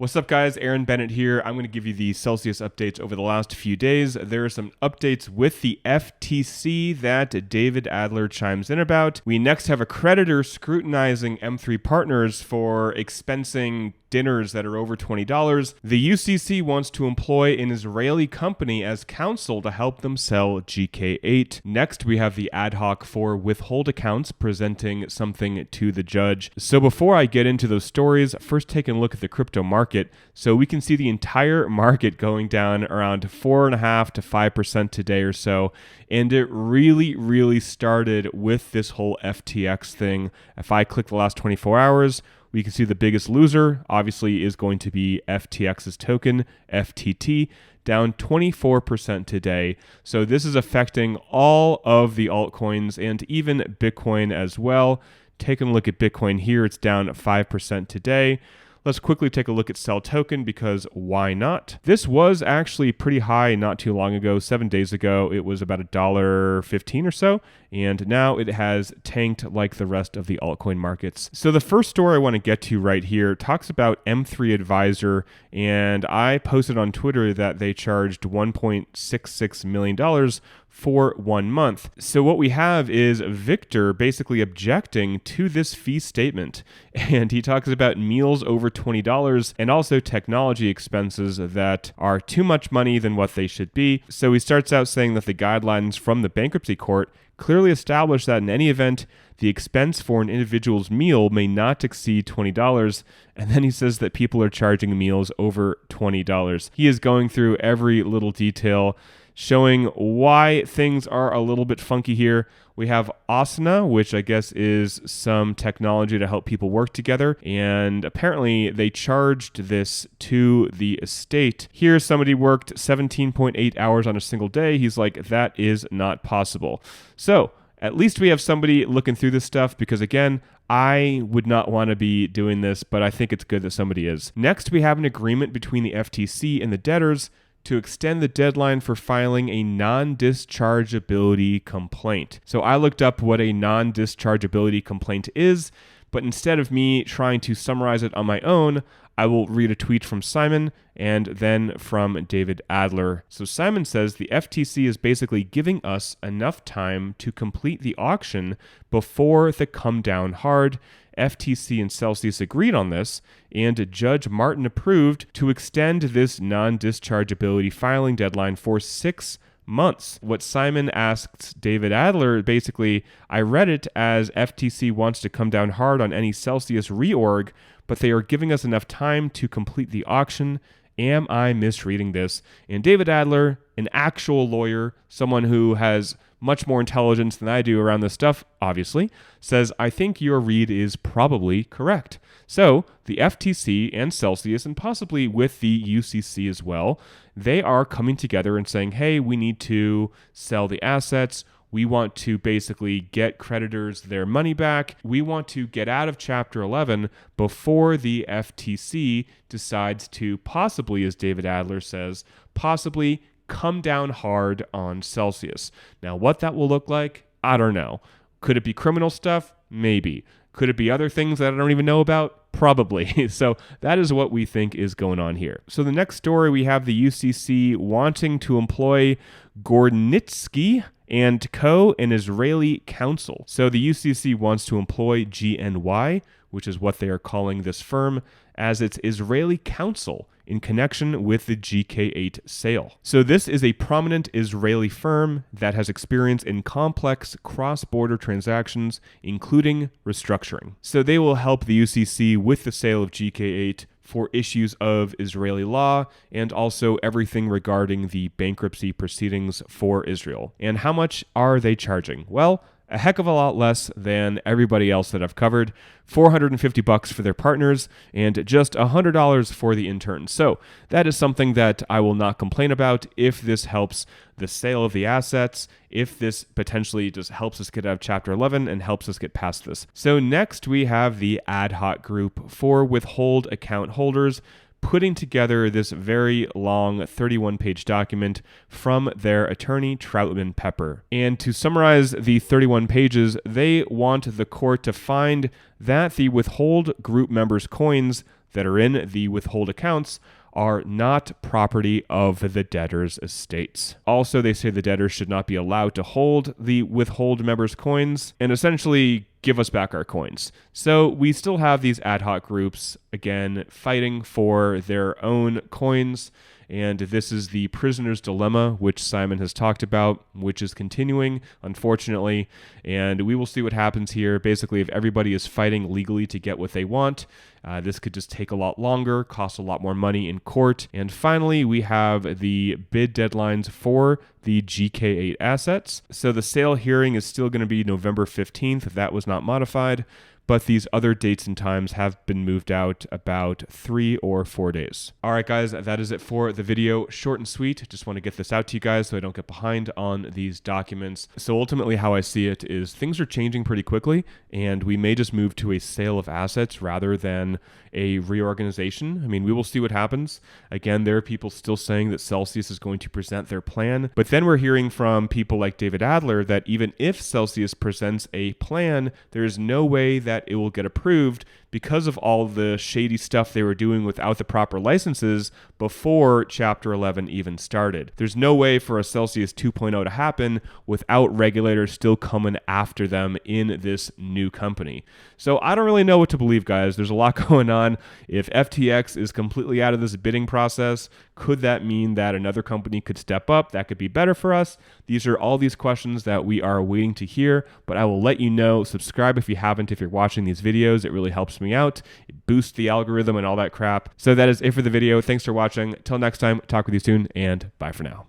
What's up, guys? Aaron Bennett here. I'm going to give you the Celsius updates over the last few days. There are some updates with the FTC that David Adler chimes in about. We next have a creditor scrutinizing M3 Partners for expensing dinners that are over $20. The UCC wants to employ an Israeli company as counsel to help them sell GK8. Next, we have the ad hoc for withhold accounts presenting something to the judge. So before I get into those stories, first take a look at the crypto market. So we can see the entire market going down around 4.5% to 5% today or so. And it really started with this whole FTX thing. If I click the last 24 hours, we can see the biggest loser obviously is going to be FTX's token, FTT, down 24% today. So this is affecting all of the altcoins and even Bitcoin as well. Taking a look at Bitcoin here, it's down 5% today. Let's quickly take a look at Cell Token because why not? This was actually pretty high not too long ago. 7 days ago, it was about $1.15 or so, and now it has tanked like the rest of the altcoin markets. So the first story I want to get to right here talks about M3 Advisor, and I posted on Twitter that they charged $1.66 million for 1 month. So what we have is Victor basically objecting to this fee statement. And he talks about meals over $20 and also technology expenses that are too much money than what they should be. So he starts out saying that the guidelines from the bankruptcy court clearly establish that in any event, the expense for an individual's meal may not exceed $20. And then he says that people are charging meals over $20. He is going through every little detail, showing why things are a little bit funky here. We have Asana, which I guess is some technology to help people work together. And apparently they charged this to the estate. Here, somebody worked 17.8 hours on a single day. He's like, that is not possible. So at least we have somebody looking through this stuff because, again, I would not want to be doing this, but I think it's good that somebody is. Next, we have an agreement between the FTC and the debtors to extend the deadline for filing a non-dischargeability complaint. So I looked up what a non-dischargeability complaint is, but instead of me trying to summarize it on my own, I will read a tweet from Simon and then from David Adler. So Simon says the FTC is basically giving us enough time to complete the auction before the come down hard. FTC and Celsius agreed on this, and Judge Martin approved to extend this non-dischargeability filing deadline for 6 months. What Simon asked David Adler, basically, I read it as FTC wants to come down hard on any Celsius reorg, but they are giving us enough time to complete the auction. Am I misreading this? And David Adler, an actual lawyer, someone who has much more intelligence than I do around this stuff, obviously, says, I think your read is probably correct. So the FTC and Celsius, and possibly with the UCC as well, they are coming together and saying, hey, we need to sell the assets. We want to basically get creditors their money back. We want to get out of Chapter 11 before the FTC decides to possibly, as David Adler says, possibly come down hard on Celsius. Now, what that will look like, I don't know. Could it be criminal stuff? Maybe. Could it be other things that I don't even know about? Probably. So that is what we think is going on here. So the next story, we have the UCC wanting to employ Gornitsky and Co., an Israeli counsel. So the UCC wants to employ GNY, which is what they are calling this firm, as its Israeli counsel in connection with the GK8 sale. So this is a prominent Israeli firm that has experience in complex cross-border transactions, including restructuring. So they will help the UCC with the sale of GK8 for issues of Israeli law and also everything regarding the bankruptcy proceedings for Israel. And how much are they charging? Well, a heck of a lot less than everybody else that I've covered. $450 for their partners and just $100 for the interns. So that is something that I will not complain about if this helps the sale of the assets, if this potentially just helps us get out of Chapter 11 and helps us get past this. So next we have the ad hoc group for withhold account holders, putting together this very long 31-page document from their attorney, Troutman Pepper. And to summarize the 31 pages, they want the court to find that the withhold group members' coins that are in the withhold accounts are not property of the debtor's estates. Also, they say the debtor should not be allowed to hold the withhold members' coins and essentially give us back our coins. So we still have these ad hoc groups, again, fighting for their own coins. And this is the prisoner's dilemma, which Simon has talked about, which is continuing, unfortunately. And we will see what happens here. Basically, if everybody is fighting legally to get what they want, this could just take a lot longer, cost a lot more money in court. And finally, we have the bid deadlines for the GK8 assets. So the sale hearing is still going to be November 15th, if that was not modified. But these other dates and times have been moved out about 3 or 4 days. All right, guys, that is it for the video. Short and sweet. Just want to get this out to you guys so I don't get behind on these documents. So ultimately, how I see it is things are changing pretty quickly, and we may just move to a sale of assets rather than a reorganization. I mean, we will see what happens. Again, there are people still saying that Celsius is going to present their plan, but then we're hearing from people like David Adler that even if Celsius presents a plan, there is no way that it will get approved because of all the shady stuff they were doing without the proper licenses before Chapter 11 even started. There's no way for a Celsius 2.0 to happen without regulators still coming after them in this new company. So I don't really know what to believe, guys. There's a lot going on. If FTX is completely out of this bidding process, could that mean that another company could step up? That could be better for us. These are all these questions that we are waiting to hear, but I will let you know. Subscribe if you haven't, if you're watching these videos. It really helps me out. It boosts the algorithm and all that crap. So that is it for the video. Thanks for watching. Till next time, talk with you soon, and bye for now.